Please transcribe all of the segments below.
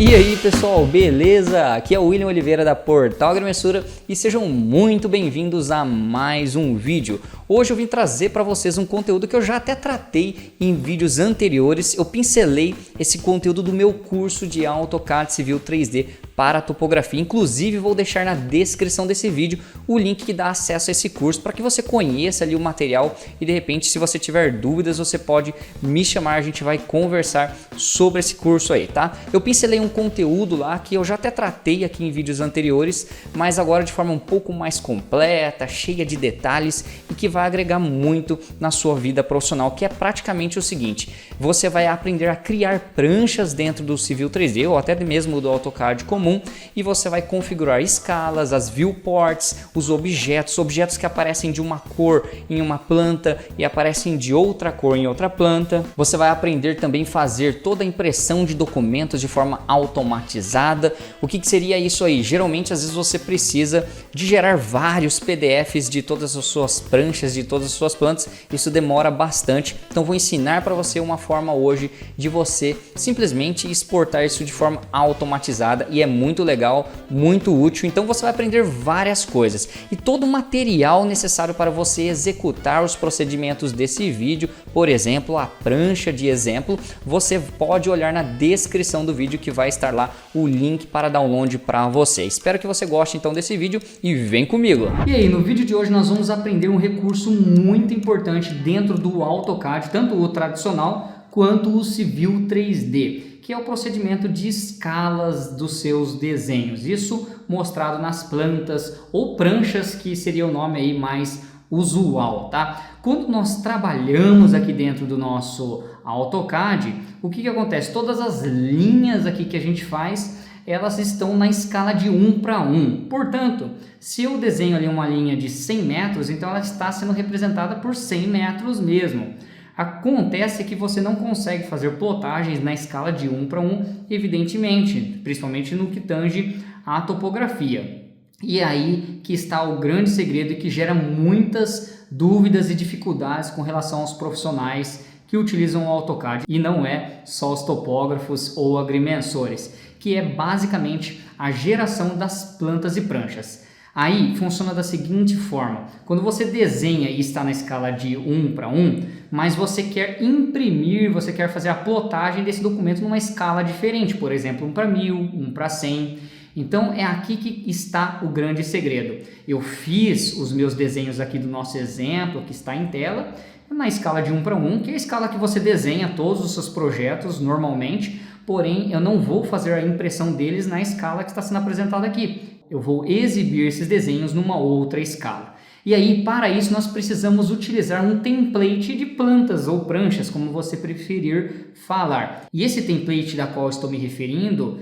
E aí pessoal, beleza? Aqui é o William Oliveira da Portal Agrimensura e sejam muito bem-vindos a mais um vídeo. Hoje eu vim trazer para vocês um conteúdo que eu já até tratei em vídeos anteriores. Eu pincelei esse conteúdo do meu curso de AutoCAD Civil 3D para topografia. Inclusive vou deixar na descrição desse vídeo o link que dá acesso a esse curso para que você conheça ali o material e de repente, se você tiver dúvidas, você pode me chamar, a gente vai conversar sobre esse curso aí, tá? Eu pincelei um conteúdo lá que eu já até tratei aqui em vídeos anteriores, mas agora de forma um pouco mais completa, cheia de detalhes e que vai agregar muito na sua vida profissional, que é praticamente o seguinte: você vai aprender a criar pranchas dentro do Civil 3D ou até mesmo do AutoCAD comum e você vai configurar escalas, as viewports, os objetos que aparecem de uma cor em uma planta e aparecem de outra cor em outra planta. Você vai aprender também a fazer toda a impressão de documentos de forma automatizada. O que seria isso aí? Geralmente, às vezes você precisa de gerar vários PDFs de todas as suas pranchas, de todas as suas plantas. Isso demora bastante. Então vou ensinar para você uma forma hoje de você simplesmente exportar isso de forma automatizada e é muito legal, muito útil. Então você vai aprender várias coisas e todo o material necessário para você executar os procedimentos desse vídeo, por exemplo, a prancha de exemplo, você pode olhar na descrição do vídeo que vai estar lá o link para download para você. Espero que você goste então desse vídeo e vem comigo. E aí, no vídeo de hoje nós vamos aprender um recurso muito importante dentro do AutoCAD, tanto o tradicional quanto o Civil 3D, que é o procedimento de escalas dos seus desenhos. Isso mostrado nas plantas ou pranchas, que seria o nome aí mais usual, tá? Quando nós trabalhamos aqui dentro do nosso AutoCAD, o que acontece? Todas as linhas aqui que a gente faz, elas estão na escala de 1 para 1. Portanto, se eu desenho ali uma linha de 100 metros, então ela está sendo representada por 100 metros mesmo. Acontece que você não consegue fazer plotagens na escala de 1 para 1, evidentemente, principalmente no que tange à topografia. E é aí que está o grande segredo e que gera muitas dúvidas e dificuldades com relação aos profissionais que utilizam o AutoCAD, e não é só os topógrafos ou agrimensores, que é basicamente a geração das plantas e pranchas. Aí funciona da seguinte forma: quando você desenha e está na escala de 1 para 1, mas você quer imprimir, você quer fazer a plotagem desse documento numa escala diferente, por exemplo, 1 para 1000, 1 para 100. Então é aqui que está o grande segredo. Eu fiz os meus desenhos aqui do nosso exemplo, que está em tela, na escala de 1 para 1, que é a escala que você desenha todos os seus projetos normalmente, porém eu não vou fazer a impressão deles na escala que está sendo apresentada aqui. Eu vou exibir esses desenhos numa outra escala. E aí, para isso, nós precisamos utilizar um template de plantas ou pranchas, como você preferir falar. E esse template da qual estou me referindo,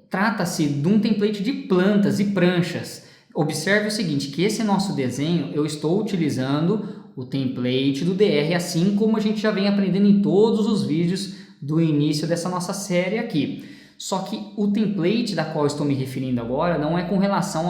trata-se de um template de plantas e pranchas. Observe o seguinte, que esse nosso desenho eu estou utilizando o template do DR, assim como a gente já vem aprendendo em todos os vídeos do início dessa nossa série aqui. Só que o template da qual estou me referindo agora não é com relação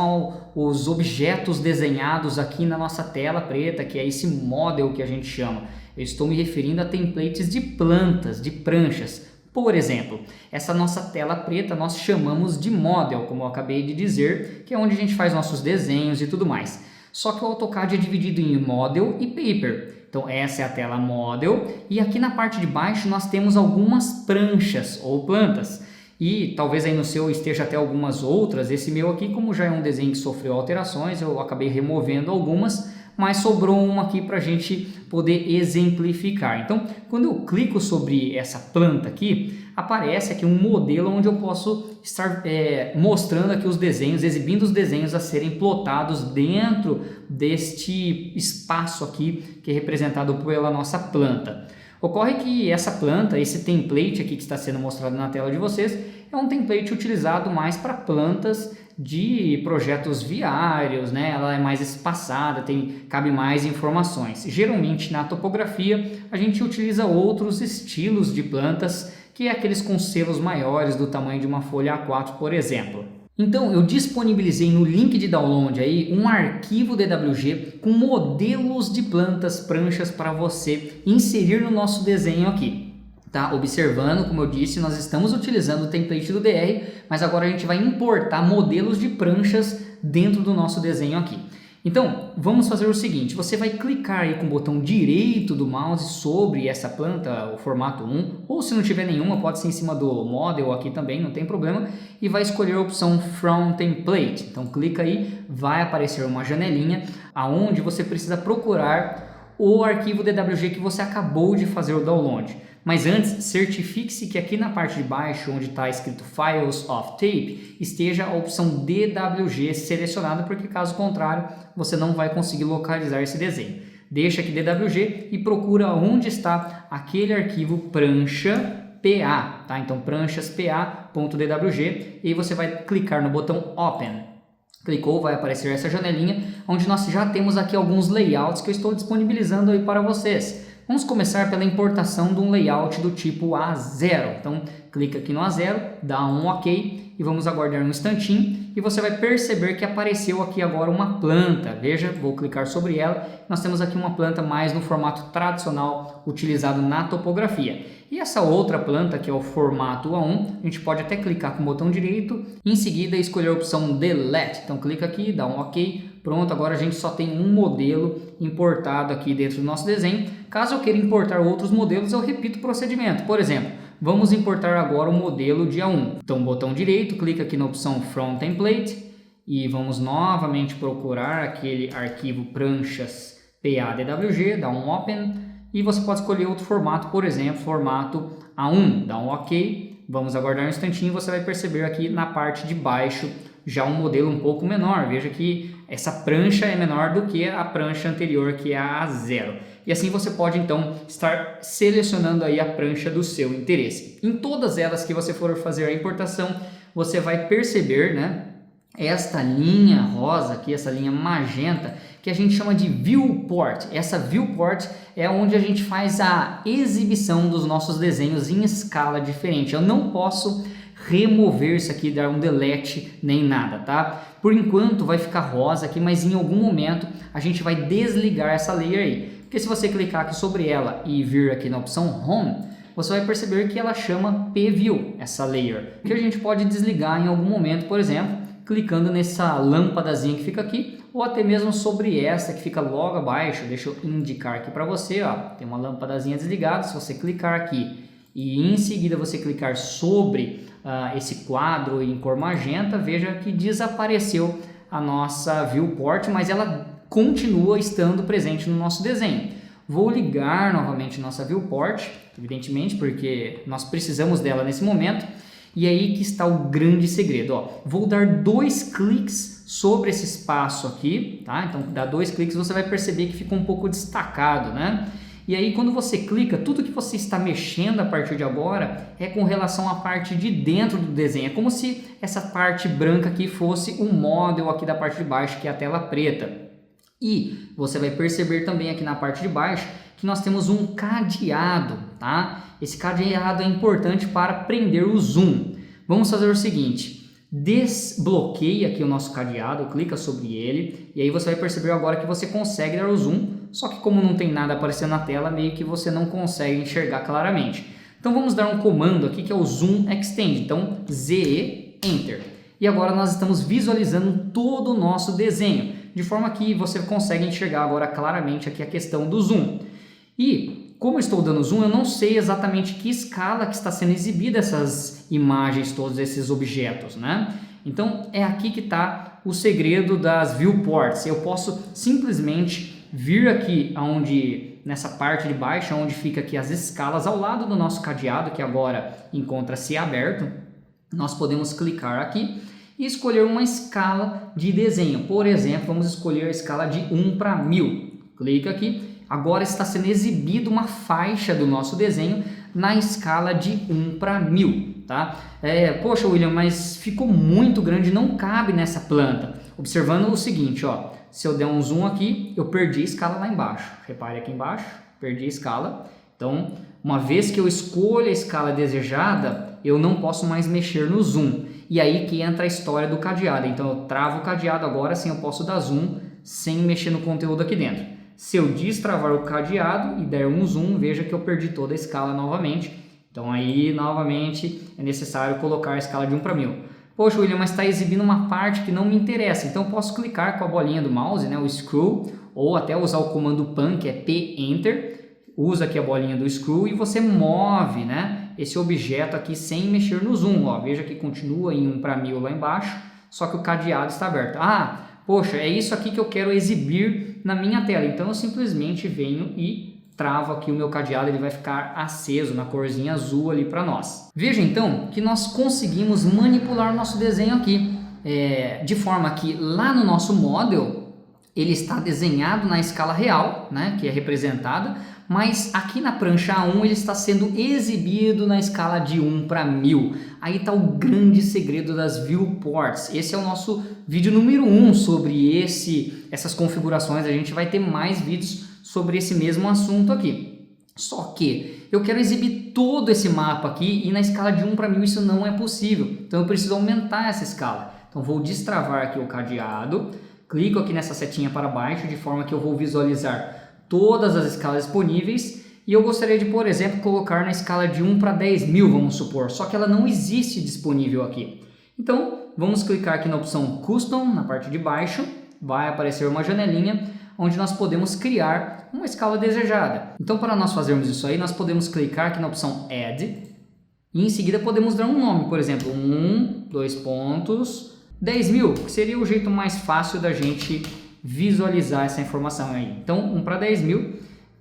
aos objetos desenhados aqui na nossa tela preta, que é esse model que a gente chama. Eu estou me referindo a templates de plantas, de pranchas. Por exemplo, essa nossa tela preta nós chamamos de model, como eu acabei de dizer, que é onde a gente faz nossos desenhos e tudo mais. Só que o AutoCAD é dividido em model e paper. Então essa é a tela model e aqui na parte de baixo nós temos algumas pranchas ou plantas. E talvez aí no seu esteja até algumas outras. Esse meu aqui, como já é um desenho que sofreu alterações, eu acabei removendo algumas, mas sobrou uma aqui para a gente poder exemplificar. Então, quando eu clico sobre essa planta aqui, aparece aqui um modelo onde eu posso estar mostrando aqui os desenhos, exibindo os desenhos a serem plotados dentro deste espaço aqui que é representado pela nossa planta. Ocorre que essa planta, esse template aqui que está sendo mostrado na tela de vocês, é um template utilizado mais para plantas de projetos viários, né? Ela é mais espaçada, cabe mais informações. Geralmente na topografia a gente utiliza outros estilos de plantas, que é aqueles com selos maiores do tamanho de uma folha A4, por exemplo. Então eu disponibilizei no link de download aí um arquivo DWG com modelos de plantas, pranchas para você inserir no nosso desenho aqui. Tá? Observando, como eu disse, nós estamos utilizando o template do DR, mas agora a gente vai importar modelos de pranchas dentro do nosso desenho aqui. Então, vamos fazer o seguinte, você vai clicar aí com o botão direito do mouse sobre essa planta, o formato 1, ou se não tiver nenhuma, pode ser em cima do model aqui também, não tem problema, e vai escolher a opção From Template. Então, clica aí, vai aparecer uma janelinha aonde você precisa procurar o arquivo DWG que você acabou de fazer o download. Mas antes, certifique-se que aqui na parte de baixo, onde está escrito Files of Tape, esteja a opção DWG selecionada, porque caso contrário, você não vai conseguir localizar esse desenho. Deixa aqui DWG e procura onde está aquele arquivo prancha.pa, tá? Então, pranchas.pa.dwg, e aí você vai clicar no botão Open. Clicou, vai aparecer essa janelinha, onde nós já temos aqui alguns layouts que eu estou disponibilizando aí para vocês. Vamos começar pela importação de um layout do tipo A0. Então, clica aqui no A0, dá um OK e vamos aguardar um instantinho e você vai perceber que apareceu aqui agora uma planta. Veja, vou clicar sobre ela. Nós temos aqui uma planta mais no formato tradicional utilizado na topografia. E essa outra planta, que é o formato A1, a gente pode até clicar com o botão direito e em seguida escolher a opção Delete. Então, clica aqui, dá um OK. Pronto, agora a gente só tem um modelo importado aqui dentro do nosso desenho. Caso eu queira importar outros modelos, eu repito o procedimento. Por exemplo, vamos importar agora o modelo de A1. Então, botão direito, clica aqui na opção From Template e vamos novamente procurar aquele arquivo pranchas.pa.dwg, dá um Open e você pode escolher outro formato, por exemplo, formato A1, dá um OK. Vamos aguardar um instantinho e você vai perceber aqui na parte de baixo já um modelo um pouco menor. Veja que essa prancha é menor do que a prancha anterior, que é a A0. E assim você pode então estar selecionando aí a prancha do seu interesse. Em todas elas que você for fazer a importação, você vai perceber, né, esta linha rosa aqui, essa linha magenta, que a gente chama de viewport. Essa viewport é onde a gente faz a exibição dos nossos desenhos em escala diferente. Eu não posso remover isso aqui, dar um delete nem nada, tá? Por enquanto vai ficar rosa aqui, mas em algum momento a gente vai desligar essa layer aí. Porque se você clicar aqui sobre ela e vir aqui na opção Home, você vai perceber que ela chama P-View, essa layer, que a gente pode desligar em algum momento, por exemplo, clicando nessa lâmpadazinha que fica aqui, ou até mesmo sobre essa que fica logo abaixo. Deixa eu indicar aqui para você, ó, tem uma lâmpadazinha desligada. Se você clicar aqui e em seguida você clicar sobre esse quadro em cor magenta, veja que desapareceu a nossa viewport, mas ela continua estando presente no nosso desenho. Vou ligar novamente nossa viewport, evidentemente, porque nós precisamos dela nesse momento. E aí que está o grande segredo, ó. Vou dar 2 cliques sobre esse espaço aqui, tá? Então, dá 2 cliques, você vai perceber que fica um pouco destacado, né? E aí, quando você clica, tudo que você está mexendo a partir de agora é com relação à parte de dentro do desenho. É como se essa parte branca aqui fosse o model aqui da parte de baixo, que é a tela preta. E você vai perceber também aqui na parte de baixo que nós temos um cadeado, tá? Esse cadeado é importante para prender o zoom. Vamos fazer o seguinte, desbloqueia aqui o nosso cadeado, clica sobre ele e aí você vai perceber agora que você consegue dar o zoom, só que como não tem nada aparecendo na tela, meio que você não consegue enxergar claramente. Então vamos dar um comando aqui que é o Zoom Extend, então ZE Enter. E agora nós estamos visualizando todo o nosso desenho, de forma que você consegue enxergar agora claramente aqui a questão do zoom. E como eu estou dando zoom, eu não sei exatamente que escala que está sendo exibida essas imagens, todos esses objetos, né? Então é aqui que está o segredo das viewports. Eu posso simplesmente vir aqui nessa parte de baixo, onde fica aqui as escalas ao lado do nosso cadeado, que agora encontra-se aberto. Nós podemos clicar aqui e escolher uma escala de desenho. Por exemplo, vamos escolher a escala de 1 para 1000. Clica aqui. Agora está sendo exibida uma faixa do nosso desenho na escala de 1 para 1000, tá? Poxa, William, mas ficou muito grande, não cabe nessa planta. Observando o seguinte, ó, se eu der um zoom aqui, eu perdi a escala lá embaixo. Repare aqui embaixo, perdi a escala. Então, uma vez que eu escolho a escala desejada, eu não posso mais mexer no zoom. E aí que entra a história do cadeado. Então, eu travo o cadeado agora, assim eu posso dar zoom sem mexer no conteúdo aqui dentro. Se eu destravar o cadeado e der um zoom, veja que eu perdi toda a escala novamente. Então aí novamente é necessário colocar a escala de 1 para 1000. Poxa, William, mas está exibindo uma parte que não me interessa. Então posso clicar com a bolinha do mouse, né, o scroll, ou até usar o comando PAN, que é P-Enter. Usa aqui a bolinha do scroll e você move, né, esse objeto aqui sem mexer no zoom. Ó, veja que continua em 1 para 1000 lá embaixo, só que o cadeado está aberto. Ah, poxa, é isso aqui que eu quero exibir na minha tela. Então eu simplesmente venho e travo aqui o meu cadeado, ele vai ficar aceso na corzinha azul ali para nós. Veja então que nós conseguimos manipular o nosso desenho aqui, de forma que lá no nosso model ele está desenhado na escala real, né, que é representada, mas aqui na prancha A1 ele está sendo exibido na escala de 1 para 1000. Aí está o grande segredo das viewports. Esse é o nosso vídeo número 1 sobre essas configurações. A gente vai ter mais vídeos sobre esse mesmo assunto aqui. Só que eu quero exibir todo esse mapa aqui e na escala de 1 para 1000 isso não é possível. Então eu preciso aumentar essa escala. Então vou destravar aqui o cadeado, clico aqui nessa setinha para baixo de forma que eu vou visualizar todas as escalas disponíveis e eu gostaria de, por exemplo, colocar na escala de 1 para 10.000, vamos supor, só que ela não existe disponível aqui. Então vamos clicar aqui na opção Custom, na parte de baixo, vai aparecer uma janelinha onde nós podemos criar uma escala desejada. Então, para nós fazermos isso aí, nós podemos clicar aqui na opção Add e em seguida podemos dar um nome, por exemplo, 10.000, que seria o jeito mais fácil da gente visualizar essa informação aí. Então, 1 para 10.000,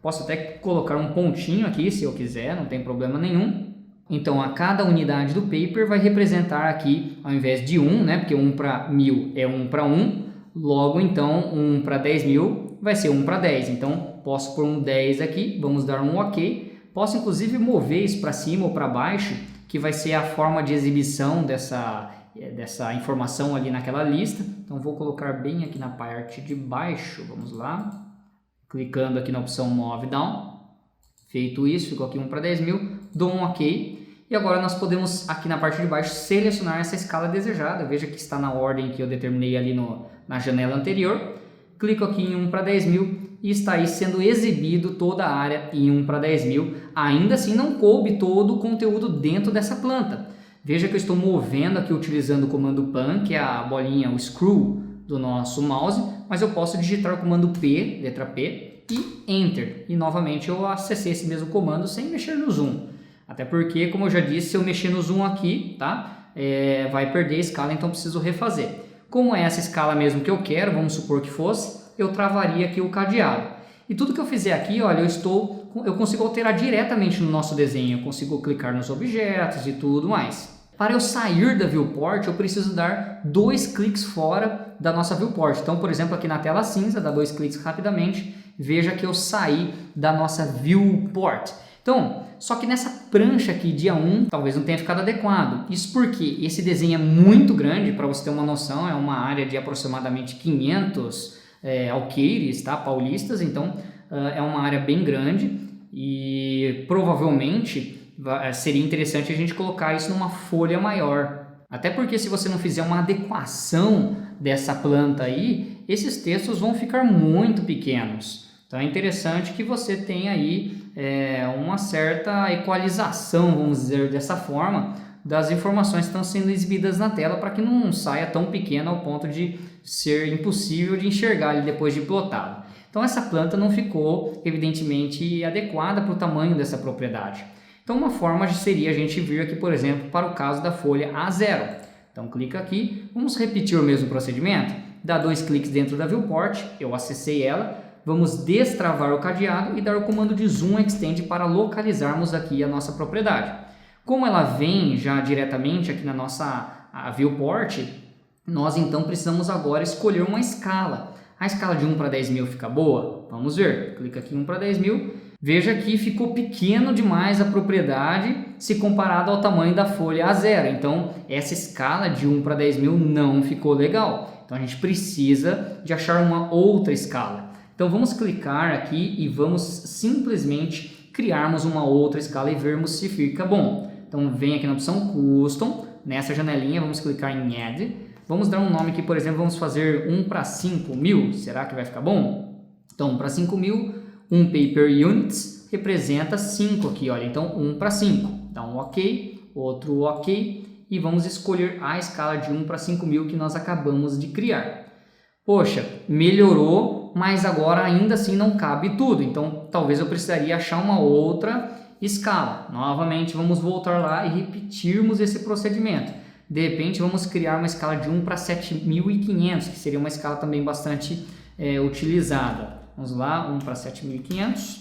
posso até colocar um pontinho aqui se eu quiser, não tem problema nenhum. Então, a cada unidade do paper vai representar aqui, ao invés de 1, né, porque 1 para 1000 é 1 para 1, logo então 1 para 10.000 vai ser 1 para 10, então posso pôr um 10 aqui, vamos dar um OK. Posso inclusive mover isso para cima ou para baixo, que vai ser a forma de exibição dessa informação ali naquela lista. Então vou colocar bem aqui na parte de baixo, vamos lá, clicando aqui na opção Move Down. Feito isso, ficou aqui 1 para 10.000, dou um OK. E agora nós podemos aqui na parte de baixo selecionar essa escala desejada, veja que está na ordem que eu determinei ali na janela anterior. Clico aqui em 1 para 10.000 e está aí sendo exibido toda a área em 1 para 10.000. Ainda assim não coube todo o conteúdo dentro dessa planta. Veja que eu estou movendo aqui utilizando o comando PAN, que é a bolinha, o screw do nosso mouse, mas eu posso digitar o comando P, letra P, e Enter. E novamente eu acessei esse mesmo comando sem mexer no zoom. Até porque, como eu já disse, se eu mexer no zoom aqui, tá? Vai perder a escala, então preciso refazer. Como é essa escala mesmo que eu quero, vamos supor que fosse, eu travaria aqui o cadeado. E tudo que eu fizer aqui, olha, eu consigo alterar diretamente no nosso desenho. Eu consigo clicar nos objetos e tudo mais. Para eu sair da viewport, eu preciso dar 2 cliques fora da nossa viewport. Então, por exemplo, aqui na tela cinza, dá 2 cliques rapidamente, veja que eu saí da nossa viewport. Então, só que nessa prancha aqui, dia 1, talvez não tenha ficado adequado. Isso porque esse desenho é muito grande, para você ter uma noção, é uma área de aproximadamente 500 alqueires, tá? Paulistas, então é uma área bem grande e provavelmente seria interessante a gente colocar isso numa folha maior. Até porque se você não fizer uma adequação dessa planta aí, esses textos vão ficar muito pequenos. Então é interessante que você tenha aí uma certa equalização, vamos dizer dessa forma, das informações que estão sendo exibidas na tela para que não saia tão pequeno ao ponto de ser impossível de enxergar ali depois de plotado. Então essa planta não ficou evidentemente adequada para o tamanho dessa propriedade. Então uma forma seria a gente vir aqui, por exemplo, para o caso da folha A0. Então clica aqui, vamos repetir o mesmo procedimento, dá 2 cliques dentro da viewport, eu acessei ela, vamos destravar o cadeado e dar o comando de Zoom Extend para localizarmos aqui a nossa propriedade. Como ela vem já diretamente aqui na nossa viewport, nós então precisamos agora escolher uma escala. A escala de 1 para 10.000 fica boa? Vamos ver. Clica aqui em 1 para 10.000. Veja que ficou pequeno demais a propriedade se comparado ao tamanho da folha A0. Então, essa escala de 1 para 10.000 não ficou legal. Então, a gente precisa de achar uma outra escala. Então, vamos clicar aqui e vamos simplesmente criarmos uma outra escala e vermos se fica bom. Então, vem aqui na opção Custom. Nessa janelinha, vamos clicar em Add. Vamos dar um nome aqui, por exemplo, vamos fazer 1 para 5.000. Será que vai ficar bom? Então, 1 para 5.000, 1 Paper Units representa 5 aqui, olha. Então, 1 para 5. dá um OK, outro OK e vamos escolher a escala de 1 para 5.000 que nós acabamos de criar. Poxa, melhorou, mas agora ainda assim não cabe tudo, então talvez eu precisaria achar uma outra escala. Novamente vamos voltar lá e repetirmos esse procedimento. De repente vamos criar uma escala de 1 para 7.500, que seria uma escala também bastante utilizada. Vamos lá, 1 para 7.500,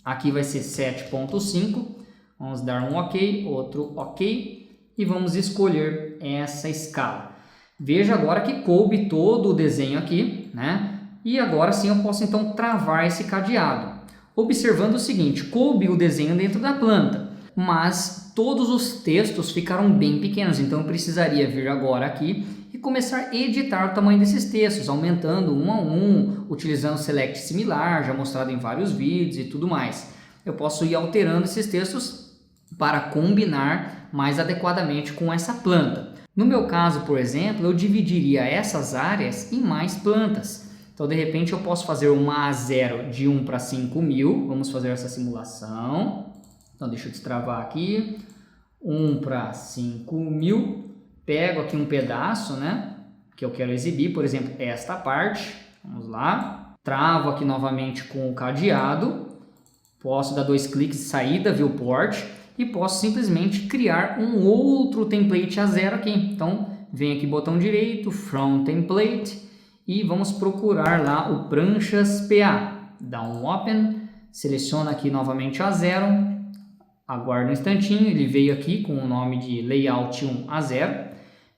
aqui vai ser 7.5, vamos dar um OK, outro OK e vamos escolher essa escala. Veja agora que coube todo o desenho aqui, né? E agora sim eu posso então travar esse cadeado. Observando o seguinte, coube o desenho dentro da planta, mas todos os textos ficaram bem pequenos, então eu precisaria vir agora aqui e começar a editar o tamanho desses textos, aumentando um a um, utilizando Select Similar, já mostrado em vários vídeos e tudo mais. Eu posso ir alterando esses textos para combinar mais adequadamente com essa planta. No meu caso, por exemplo, eu dividiria essas áreas em mais plantas. Então, de repente, eu posso fazer uma A0 de 1 para 5.000. Vamos fazer essa simulação. Então, deixa eu destravar aqui. 1 para 5.000. Pego aqui um pedaço, né, que eu quero exibir, por exemplo, esta parte. Vamos lá. Travo aqui novamente com o cadeado. Posso dar 2 cliques e sair da Viewport. E posso simplesmente criar um outro template A0 aqui. Então, vem aqui botão direito, From Template, e vamos procurar lá o Pranchas PA. Dá um Open, seleciona aqui novamente A0, aguarda um instantinho, ele veio aqui com o nome de Layout 1 A0.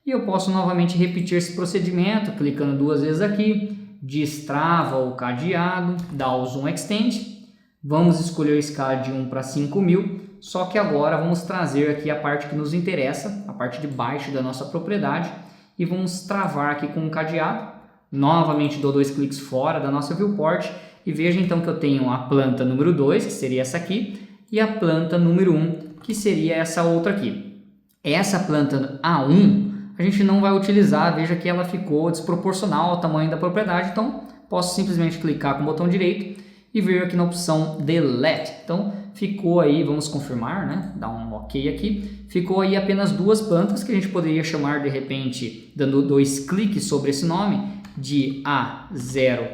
E eu posso novamente repetir esse procedimento, clicando 2 vezes aqui, destrava o cadeado, dá o Zoom Extend, vamos escolher a escala de 1 para 5.000. Só que agora vamos trazer aqui a parte que nos interessa, a parte de baixo da nossa propriedade, e vamos travar aqui com um cadeado. Novamente dou 2 cliques fora da nossa viewport e veja então que eu tenho a planta número 2, que seria essa aqui, e a planta número 1, que seria essa outra aqui. Essa planta A1 a gente não vai utilizar, veja que ela ficou desproporcional ao tamanho da propriedade, então posso simplesmente clicar com o botão direito e vir aqui na opção Delete. Então ficou aí, vamos confirmar, né? Dá um OK aqui. Ficou aí apenas 2 plantas que a gente poderia chamar de repente, dando 2 cliques sobre esse nome, de A0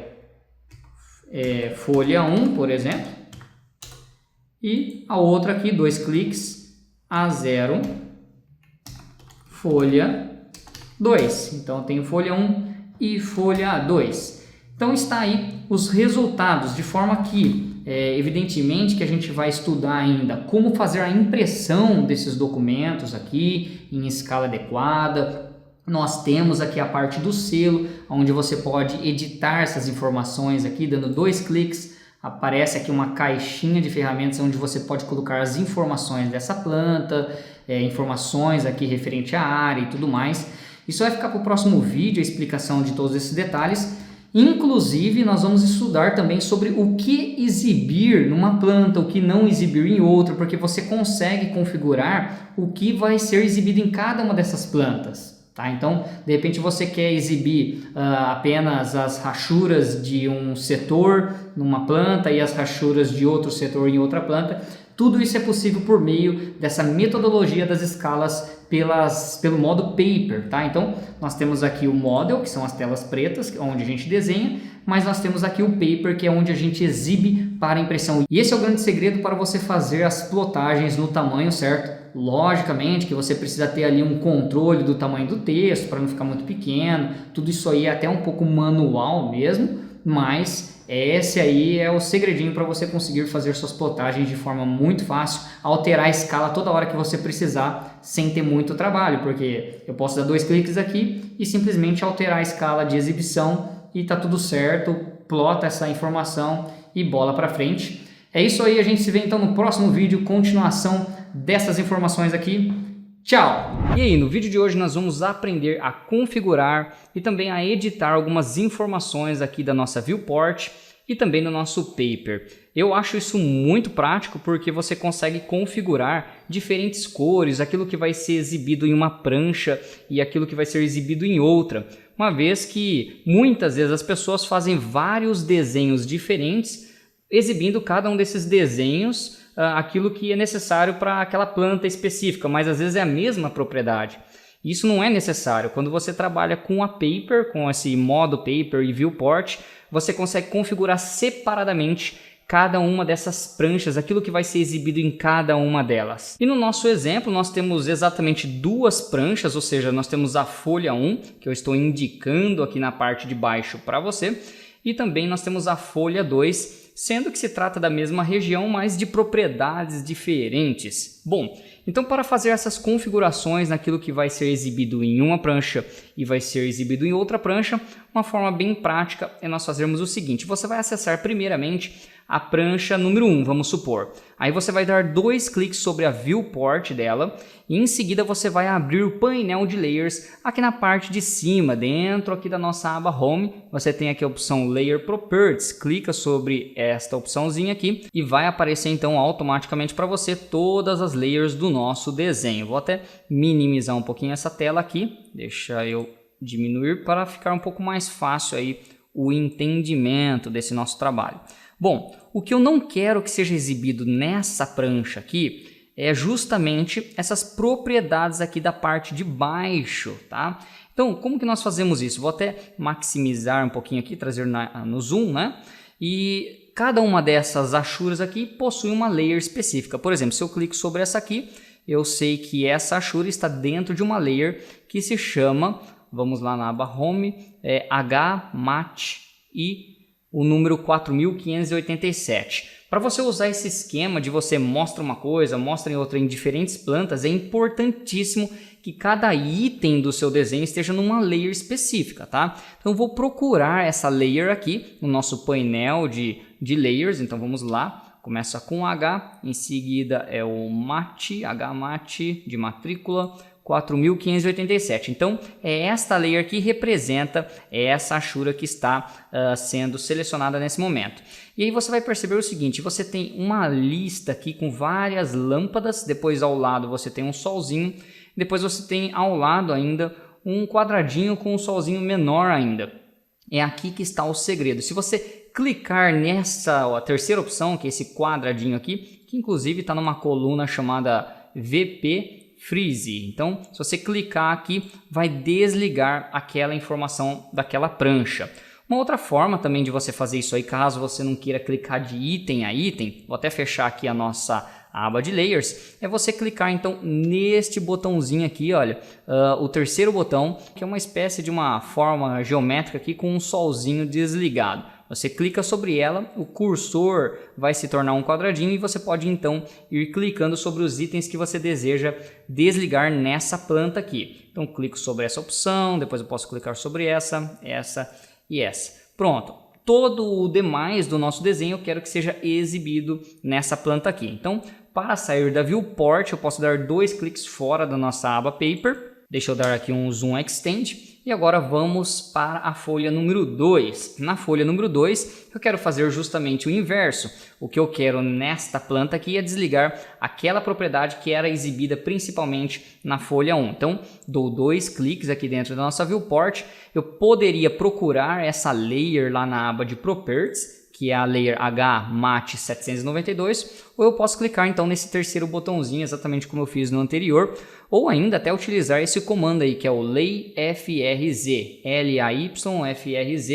folha 1, por exemplo. E a outra aqui, 2 cliques, A0 folha 2. Então eu tenho folha 1 e folha 2. Então está aí os resultados, de forma que evidentemente que a gente vai estudar ainda como fazer a impressão desses documentos aqui em escala adequada. Nós temos aqui a parte do selo, onde você pode editar essas informações aqui, dando 2 cliques, aparece aqui uma caixinha de ferramentas onde você pode colocar as informações dessa planta, informações aqui referente à área e tudo mais. Isso vai ficar para o próximo vídeo, a explicação de todos esses detalhes. Inclusive, nós vamos estudar também sobre o que exibir numa planta, o que não exibir em outra, porque você consegue configurar o que vai ser exibido em cada uma dessas plantas. Tá? Então, de repente você quer exibir apenas as rachuras de um setor numa planta e as rachuras de outro setor em outra planta. Tudo isso é possível por meio dessa metodologia das escalas pelo modo Paper, tá? Então, nós temos aqui o Model, que são as telas pretas, onde a gente desenha, mas nós temos aqui o Paper, que é onde a gente exibe para impressão. E esse é o grande segredo para você fazer as plotagens no tamanho certo. Logicamente que você precisa ter ali um controle do tamanho do texto, para não ficar muito pequeno. Tudo isso aí é até um pouco manual mesmo, mas esse aí é o segredinho para você conseguir fazer suas plotagens de forma muito fácil, alterar a escala toda hora que você precisar, sem ter muito trabalho, porque eu posso dar 2 cliques aqui e simplesmente alterar a escala de exibição e tá tudo certo, plota essa informação e bola para frente. É isso aí, a gente se vê então no próximo vídeo, continuação dessas informações aqui. Tchau! E aí, no vídeo de hoje nós vamos aprender a configurar e também a editar algumas informações aqui da nossa Viewport e também no nosso Paper. Eu acho isso muito prático porque você consegue configurar diferentes cores, aquilo que vai ser exibido em uma prancha e aquilo que vai ser exibido em outra. Uma vez que muitas vezes as pessoas fazem vários desenhos diferentes, exibindo cada um desses desenhos aquilo que é necessário para aquela planta específica, mas às vezes é a mesma propriedade. Isso não é necessário. Quando você trabalha com a Paper, com esse modo Paper e Viewport, você consegue configurar separadamente cada uma dessas pranchas, aquilo que vai ser exibido em cada uma delas. E no nosso exemplo, nós temos exatamente duas pranchas, ou seja, nós temos a folha 1, que eu estou indicando aqui na parte de baixo para você, e também nós temos a folha 2, sendo que se trata da mesma região, mas de propriedades diferentes. Bom, então para fazer essas configurações naquilo que vai ser exibido em uma prancha e vai ser exibido em outra prancha, uma forma bem prática é nós fazermos o seguinte: você vai acessar primeiramente a prancha número 1, vamos supor. Aí você vai dar 2 cliques sobre a viewport dela e em seguida você vai abrir o painel de layers aqui na parte de cima, dentro aqui da nossa aba Home. Você tem aqui a opção Layer Properties, clica sobre esta opçãozinha aqui e vai aparecer então automaticamente para você todas as layers do nosso desenho. Vou até minimizar um pouquinho essa tela aqui, deixa eu diminuir para ficar um pouco mais fácil aí o entendimento desse nosso trabalho. Bom, o que eu não quero que seja exibido nessa prancha aqui é justamente essas propriedades aqui da parte de baixo, tá? Então, como que nós fazemos isso? Vou até maximizar um pouquinho aqui, trazer no zoom, né? E cada uma dessas achuras aqui possui uma layer específica. Por exemplo, se eu clico sobre essa aqui, eu sei que essa achura está dentro de uma layer que se chama, vamos lá na aba Home, HMAT e o número 4587. Para você usar esse esquema de você mostra uma coisa, mostra em outra em diferentes plantas, é importantíssimo que cada item do seu desenho esteja numa layer específica, tá? Então eu vou procurar essa layer aqui no nosso painel de layers. Então vamos lá, começa com H, em seguida é o MAT, HMAT de matrícula 4587. Então é esta layer que representa essa achura que está sendo selecionada nesse momento. E aí você vai perceber o seguinte: você tem uma lista aqui com várias lâmpadas, depois ao lado você tem um solzinho, depois você tem ao lado ainda um quadradinho com um solzinho menor ainda. É aqui que está o segredo. Se você clicar nessa terceira opção, que é esse quadradinho aqui, que inclusive está numa coluna chamada VP Freeze. Então, se você clicar aqui, vai desligar aquela informação daquela prancha. Uma outra forma também de você fazer isso aí, caso você não queira clicar de item a item, vou até fechar aqui a nossa aba de layers, é você clicar então neste botãozinho aqui, olha, o terceiro botão, que é uma espécie de uma forma geométrica aqui com um solzinho desligado. Você clica sobre ela, o cursor vai se tornar um quadradinho e você pode então ir clicando sobre os itens que você deseja desligar nessa planta aqui. Então clico sobre essa opção, depois eu posso clicar sobre essa e essa. Pronto. Todo o demais do nosso desenho eu quero que seja exibido nessa planta aqui. Então, para sair da Viewport, eu posso dar 2 cliques fora da nossa aba Paper. Deixa eu dar aqui um Zoom Extend. E agora vamos para a folha número 2. Na folha número 2, eu quero fazer justamente o inverso. O que eu quero nesta planta aqui é desligar aquela propriedade que era exibida principalmente na folha 1. Então, dou 2 cliques aqui dentro da nossa Viewport. Eu poderia procurar essa layer lá na aba de Properties, que é a layer HMAT 792, ou eu posso clicar então nesse terceiro botãozinho, exatamente como eu fiz no anterior, ou ainda até utilizar esse comando aí, que é o LayFRZ, LAYFRZ,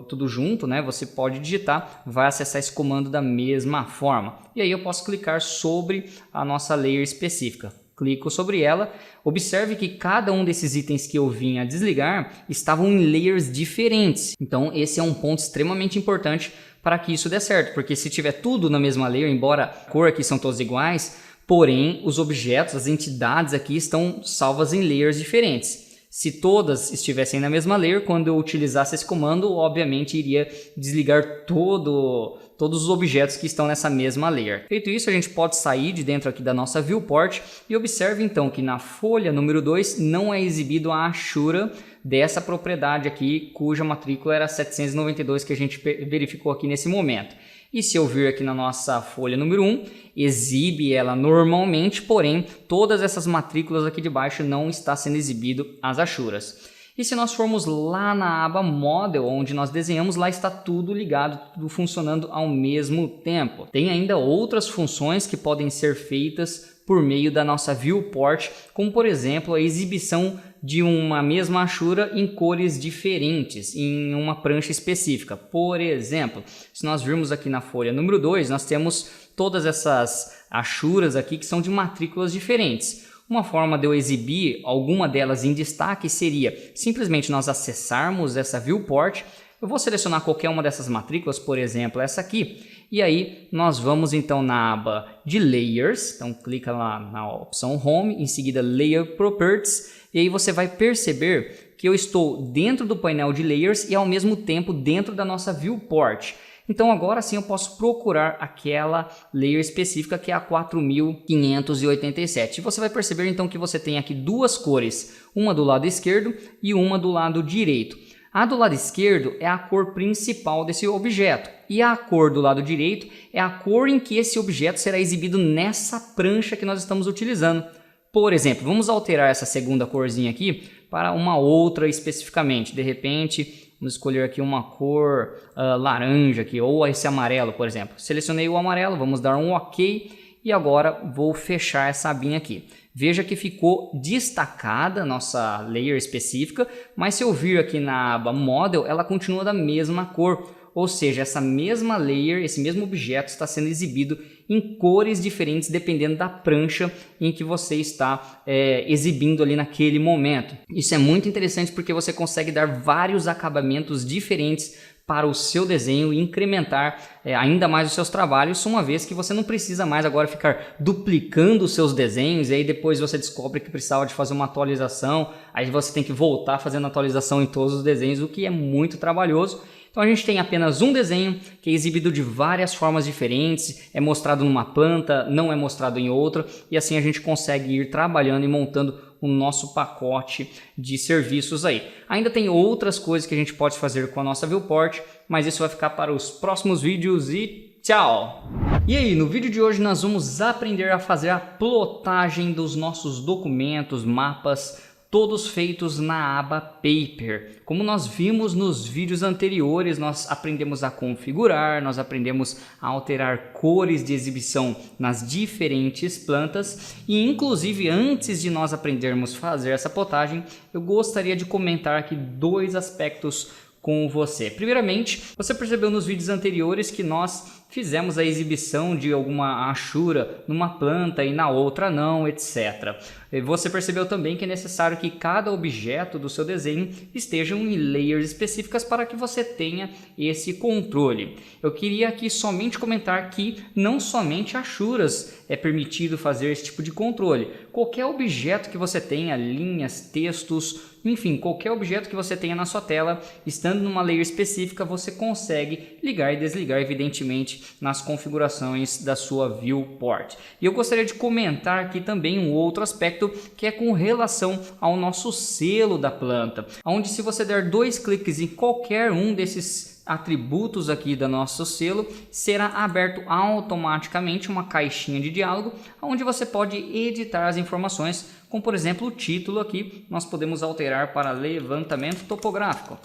tudo junto, né? Você pode digitar, vai acessar esse comando da mesma forma. E aí eu posso clicar sobre a nossa layer específica. Clico sobre ela, observe que cada um desses itens que eu vim a desligar estavam em layers diferentes. Então esse é um ponto extremamente importante para que isso dê certo, porque se tiver tudo na mesma layer, embora a cor aqui são todos iguais, porém os objetos, as entidades aqui estão salvas em layers diferentes. Se todas estivessem na mesma layer, quando eu utilizasse esse comando, obviamente iria desligar todos os objetos que estão nessa mesma layer. Feito isso, a gente pode sair de dentro aqui da nossa Viewport e observe então que na folha número 2 não é exibido a achura dessa propriedade aqui, cuja matrícula era 792 que a gente verificou aqui nesse momento. E se eu vir aqui na nossa folha número 1, exibe ela normalmente, porém todas essas matrículas aqui de baixo não está sendo exibido as achuras. E se nós formos lá na aba Model, onde nós desenhamos, lá está tudo ligado, tudo funcionando ao mesmo tempo. Tem ainda outras funções que podem ser feitas por meio da nossa Viewport, como por exemplo a exibição de uma mesma achura em cores diferentes, em uma prancha específica. Por exemplo, se nós virmos aqui na folha número 2, nós temos todas essas achuras aqui que são de matrículas diferentes. Uma forma de eu exibir alguma delas em destaque seria simplesmente nós acessarmos essa Viewport. Eu vou selecionar qualquer uma dessas matrículas, por exemplo, essa aqui, e aí nós vamos então na aba de Layers, então clica lá na opção Home, em seguida Layer Properties, e aí você vai perceber que eu estou dentro do painel de Layers e ao mesmo tempo dentro da nossa Viewport. Então agora sim eu posso procurar aquela layer específica que é a 4587. E você vai perceber então que você tem aqui duas cores, uma do lado esquerdo e uma do lado direito. A do lado esquerdo é a cor principal desse objeto e a cor do lado direito é a cor em que esse objeto será exibido nessa prancha que nós estamos utilizando. Por exemplo, vamos alterar essa segunda corzinha aqui para uma outra especificamente. De repente, vamos escolher aqui uma cor laranja aqui, ou esse amarelo, por exemplo. Selecionei o amarelo, vamos dar um OK e agora vou fechar essa abinha aqui. Veja que ficou destacada a nossa layer específica, mas se eu vir aqui na aba Model, ela continua da mesma cor. Ou seja, essa mesma layer, esse mesmo objeto está sendo exibido em cores diferentes dependendo da prancha em que você está exibindo ali naquele momento. Isso é muito interessante porque você consegue dar vários acabamentos diferentes para o seu desenho e incrementar ainda mais os seus trabalhos, uma vez que você não precisa mais agora ficar duplicando os seus desenhos e aí depois você descobre que precisava de fazer uma atualização, aí você tem que voltar fazendo atualização em todos os desenhos, o que é muito trabalhoso. Então a gente tem apenas um desenho que é exibido de várias formas diferentes, é mostrado numa planta, não é mostrado em outra, e assim a gente consegue ir trabalhando e montando o nosso pacote de serviços aí. Ainda tem outras coisas que a gente pode fazer com a nossa Viewport, mas isso vai ficar para os próximos vídeos e tchau! E aí, no vídeo de hoje nós vamos aprender a fazer a plotagem dos nossos documentos, mapas, todos feitos na aba Paper. Como nós vimos nos vídeos anteriores, nós aprendemos a configurar, nós aprendemos a alterar cores de exibição nas diferentes plantas e inclusive antes de nós aprendermos a fazer essa plotagem, eu gostaria de comentar aqui dois aspectos com você. Primeiramente, você percebeu nos vídeos anteriores que nós fizemos a exibição de alguma achura numa planta e na outra não, etc. Você percebeu também que é necessário que cada objeto do seu desenho estejam em layers específicas para que você tenha esse controle. Eu queria aqui somente comentar que não somente achuras é permitido fazer esse tipo de controle. Qualquer objeto que você tenha, linhas, textos, enfim, qualquer objeto que você tenha na sua tela, estando numa layer específica, você consegue ligar e desligar, evidentemente, nas configurações da sua Viewport. E eu gostaria de comentar aqui também um outro aspecto que é com relação ao nosso selo da planta, onde se você der dois cliques em qualquer um desses atributos aqui do nosso selo, será aberto automaticamente uma caixinha de diálogo, onde você pode editar as informações, como por exemplo o título aqui, nós podemos alterar para levantamento topográfico.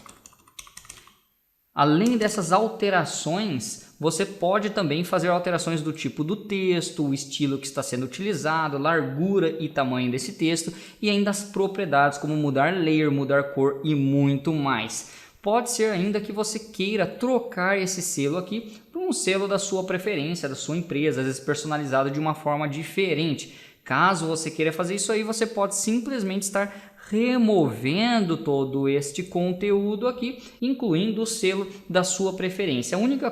Além dessas alterações, você pode também fazer alterações do tipo do texto, o estilo que está sendo utilizado, largura e tamanho desse texto e ainda as propriedades como mudar layer, mudar cor e muito mais. Pode ser ainda que você queira trocar esse selo aqui por um selo da sua preferência, da sua empresa, às vezes personalizado de uma forma diferente. Caso você queira fazer isso aí, você pode simplesmente estar removendo todo este conteúdo aqui, incluindo o selo da sua preferência. A única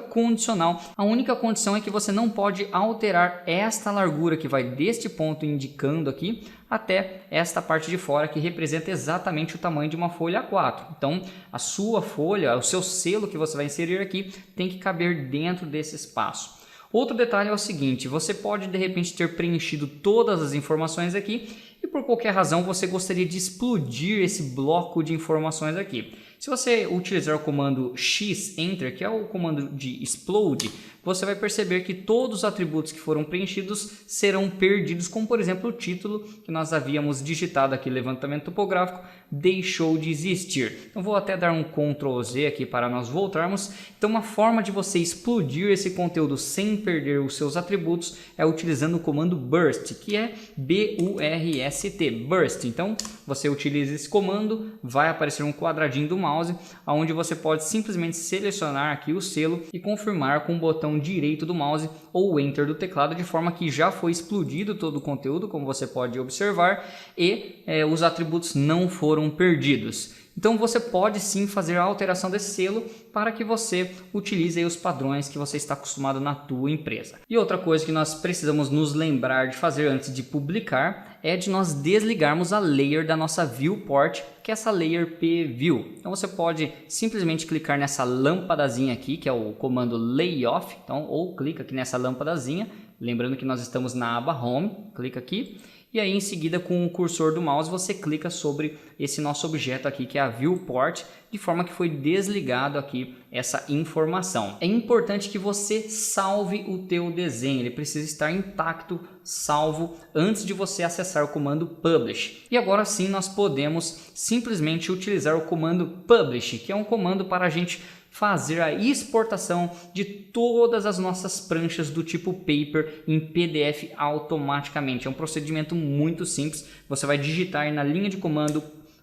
condição é que você não pode alterar esta largura que vai deste ponto indicando aqui até esta parte de fora que representa exatamente o tamanho de uma folha A4. Então a sua folha, o seu selo que você vai inserir aqui tem que caber dentro desse espaço. Outro detalhe é o seguinte, você pode de repente ter preenchido todas as informações aqui e por qualquer razão você gostaria de explodir esse bloco de informações aqui. Se você utilizar o comando X Enter, que é o comando de explode, você vai perceber que todos os atributos que foram preenchidos serão perdidos, como por exemplo o título que nós havíamos digitado aqui, levantamento topográfico, deixou de existir. Então vou até dar um Ctrl Z aqui para nós voltarmos. Então uma forma de você explodir esse conteúdo sem perder os seus atributos é utilizando o comando burst, que é B-U-R-S-T, burst. Então você utiliza esse comando, vai aparecer um quadradinho do mouse, onde você pode simplesmente selecionar aqui o selo e confirmar com o botão direito do mouse ou Enter do teclado, de forma que já foi explodido todo o conteúdo, como você pode observar, e os atributos não foram perdidos. Então você pode sim fazer a alteração desse selo para que você utilize aí os padrões que você está acostumado na tua empresa. E outra coisa que nós precisamos nos lembrar de fazer antes de publicar é de nós desligarmos a layer da nossa viewport, que é essa layer pview. Então você pode simplesmente clicar nessa lâmpadazinha aqui, que é o comando layoff, então, ou clica aqui nessa lâmpadazinha, lembrando que nós estamos na aba Home, clica aqui. E aí em seguida com o cursor do mouse você clica sobre esse nosso objeto aqui que é a viewport, de forma que foi desligado aqui essa informação. É importante que você salve o teu desenho, ele precisa estar intacto, salvo, antes de você acessar o comando publish. E agora sim nós podemos simplesmente utilizar o comando publish, que é um comando para a gente fazer a exportação de todas as nossas pranchas do tipo paper em PDF automaticamente. É um procedimento muito simples. Você vai digitar aí na linha de comando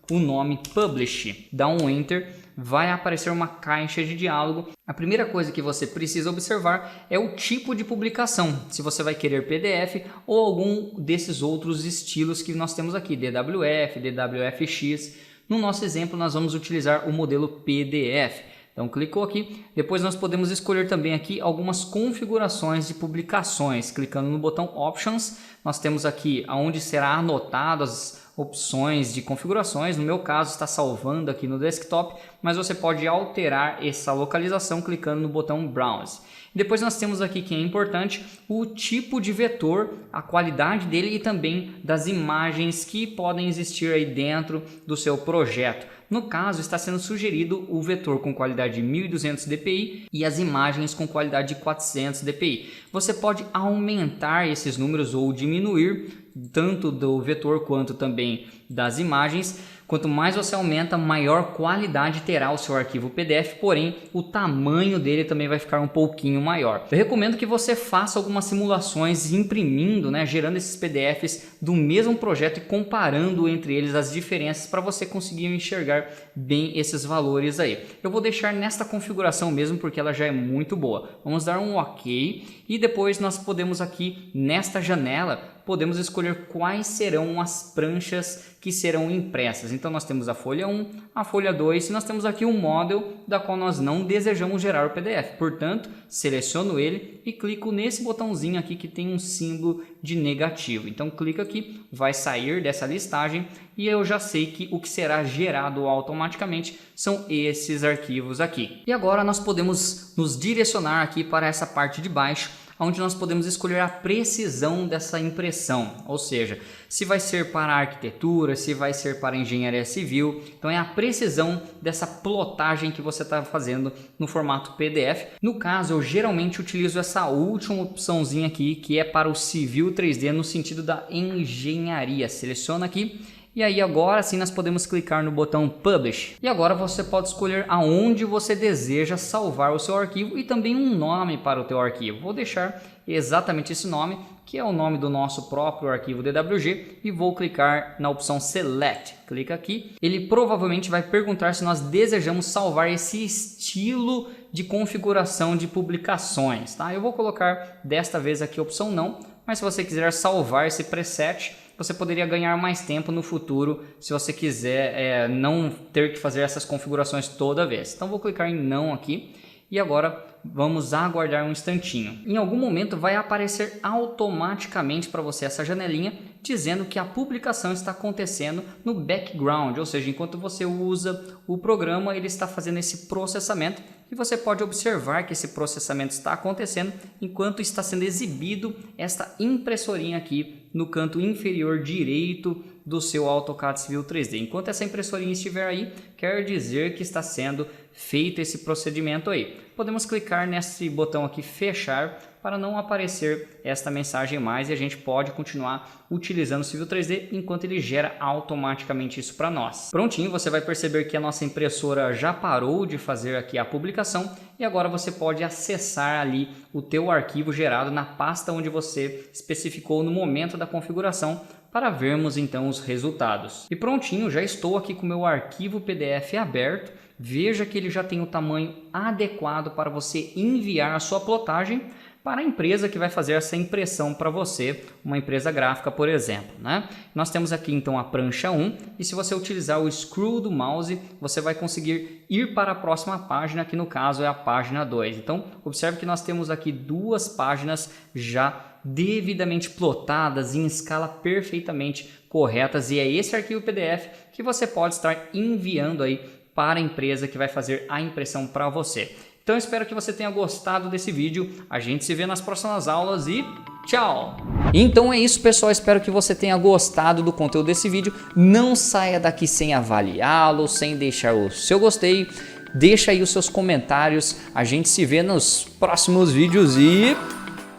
o nome publish, dá um enter, vai aparecer uma caixa de diálogo. A primeira coisa que você precisa observar é o tipo de publicação, se você vai querer PDF ou algum desses outros estilos que nós temos aqui, DWF, DWFX. No nosso exemplo nós vamos utilizar o modelo PDF. Então clicou aqui, depois nós podemos escolher também aqui algumas configurações de publicações. Clicando no botão Options, nós temos aqui onde será anotado as opções de configurações. No meu caso está salvando aqui no desktop, mas você pode alterar essa localização clicando no botão Browse. Depois nós temos aqui, que é importante, o tipo de vetor, a qualidade dele e também das imagens que podem existir aí dentro do seu projeto. No caso, está sendo sugerido o vetor com qualidade de 1200 dpi e as imagens com qualidade de 400 dpi. Você pode aumentar esses números ou diminuir, tanto do vetor quanto também das imagens. Quanto mais você aumenta, maior qualidade terá o seu arquivo PDF, porém o tamanho dele também vai ficar um pouquinho maior. Eu recomendo que você faça algumas simulações imprimindo, gerando esses PDFs do mesmo projeto e comparando entre eles as diferenças para você conseguir enxergar bem esses valores aí. Eu vou deixar nesta configuração mesmo porque ela já é muito boa. Vamos dar um OK e depois nós podemos aqui nesta janela podemos escolher quais serão as pranchas que serão impressas. Então nós temos a folha 1, a folha 2 e nós temos aqui um model da qual nós não desejamos gerar o PDF. Portanto, seleciono ele e clico nesse botãozinho aqui que tem um símbolo de negativo. Então clica aqui, vai sair dessa listagem e eu já sei que o que será gerado automaticamente são esses arquivos aqui. E agora nós podemos nos direcionar aqui para essa parte de baixo, onde nós podemos escolher a precisão dessa impressão, ou seja, se vai ser para arquitetura, se vai ser para engenharia civil. Então é a precisão dessa plotagem que você está fazendo no formato PDF. No caso, eu geralmente utilizo essa última opçãozinha aqui, que é para o civil 3D no sentido da engenharia. Seleciona aqui. E aí agora sim nós podemos clicar no botão Publish. E agora você pode escolher aonde você deseja salvar o seu arquivo e também um nome para o teu arquivo. Vou deixar exatamente esse nome, que é o nome do nosso próprio arquivo DWG, e vou clicar na opção Select. Clica aqui. Ele provavelmente vai perguntar se nós desejamos salvar esse estilo de configuração de publicações, tá? Eu vou colocar desta vez aqui a opção não, mas se você quiser salvar esse preset, você poderia ganhar mais tempo no futuro se você quiser não ter que fazer essas configurações toda vez. Então vou clicar em não aqui e agora vamos aguardar um instantinho. Em algum momento vai aparecer automaticamente para você essa janelinha dizendo que a publicação está acontecendo no background, ou seja, enquanto você usa o programa, ele está fazendo esse processamento e você pode observar que esse processamento está acontecendo enquanto está sendo exibido esta impressorinha aqui no canto inferior direito do seu AutoCAD Civil 3D. Enquanto essa impressorinha estiver aí, quer dizer que está sendo feito esse procedimento aí. Podemos clicar nesse botão aqui, fechar, para não aparecer esta mensagem mais e a gente pode continuar utilizando o Civil 3D enquanto ele gera automaticamente isso para nós. Prontinho, você vai perceber que a nossa impressora já parou de fazer aqui a publicação e agora você pode acessar ali o teu arquivo gerado na pasta onde você especificou no momento da configuração para vermos então os resultados. E prontinho, já estou aqui com o meu arquivo PDF aberto. Veja que ele já tem o tamanho adequado para você enviar a sua plotagem para a empresa que vai fazer essa impressão para você, uma empresa gráfica, por exemplo, né? Nós temos aqui então a prancha 1 e se você utilizar o scroll do mouse, você vai conseguir ir para a próxima página, que no caso é a página 2. Então, observe que nós temos aqui duas páginas já devidamente plotadas em escala perfeitamente corretas e é esse arquivo PDF que você pode estar enviando aí para a empresa que vai fazer a impressão para você. Então eu espero que você tenha gostado desse vídeo, a gente se vê nas próximas aulas e tchau! Então é isso, pessoal, espero que você tenha gostado do conteúdo desse vídeo. Não saia daqui sem avaliá-lo, sem deixar o seu gostei, deixa aí os seus comentários, a gente se vê nos próximos vídeos e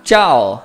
tchau!